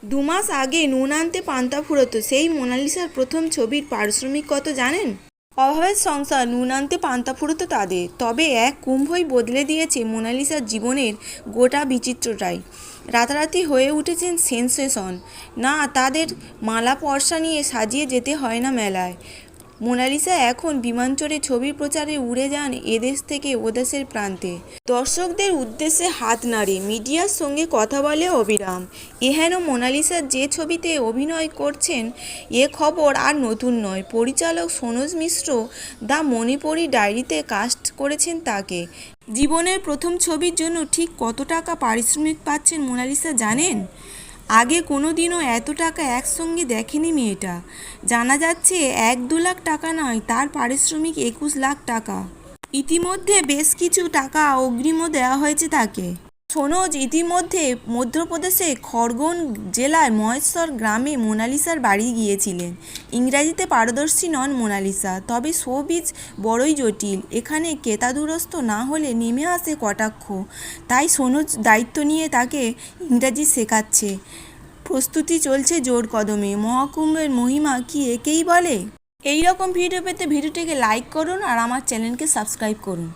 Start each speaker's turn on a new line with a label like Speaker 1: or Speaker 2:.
Speaker 1: দুমাস আগে নুন আনতে পান্তা ফুরোতো সেই মোনালিসার প্রথম ছবির পারিশ্রমিক কত জানেন? অভাবের সংসার, নুন আনতে পান্তা ফুরোতো তাদের। তবে এক কুম্ভই বদলে দিয়েছে মোনালিসার জীবনের গোটা বিচিত্রটাই। রাতারাতি হয়ে উঠেছেন সেন্সেশন। না, তাদের মালা পর্সা নিয়ে সাজিয়ে যেতে হয় না মেলায়। মোনালিসা এখন বিমান চড়ে ছবির প্রচারে উড়ে যান এদেশ থেকে ওদেশের প্রান্তে। দর্শকদের উদ্দেশ্যে হাত নাড়ে, মিডিয়ার সঙ্গে কথা বলে অবিরাম। এহেন মোনালিসা যে ছবিতে অভিনয় করছেন এ খবর আর নতুন নয়। পরিচালক সনোজ মিশ্র দ্য মণিপুরি ডায়েরিতে কাস্ট করেছেন তাকে। জীবনের প্রথম ছবির জন্য ঠিক কত টাকা পারিশ্রমিক পাচ্ছেন মোনালিসা জানেন? আগে কোনো দিনও এত টাকা একসঙ্গে দেখেনি মেয়েটা। জানা যাচ্ছে 1-2 লাখ টাকা নয়, তার পারিশ্রমিক 21 লাখ টাকা। ইতিমধ্যে বেশ কিছু টাকা অগ্রিমও দেওয়া হয়েছে তাকে। সনোজ ইতিমধ্যে মধ্যপ্রদেশে খরগোন জেলার মহেশ্বর গ্রামে মোনালিসার বাড়ি গিয়েছিলেন। ইংরাজিতে পারদর্শী নন মোনালিসা, তবে শোবিজ বড়ই জটিল। এখানে কেতাদুরস্ত না হলে নেমে আসে কটাক্ষ। তাই সনোজ দায়িত্ব নিয়ে তাকে ইংরাজি শেখাচ্ছে। প্রস্তুতি চলছে জোর কদমে। মহাকুম্ভের মহিমা কি একেই বলে? এই রকম ভিডিও পেতে ভিডিওটিকে লাইক করুন আর আমার চ্যানেলকে সাবস্ক্রাইব করুন।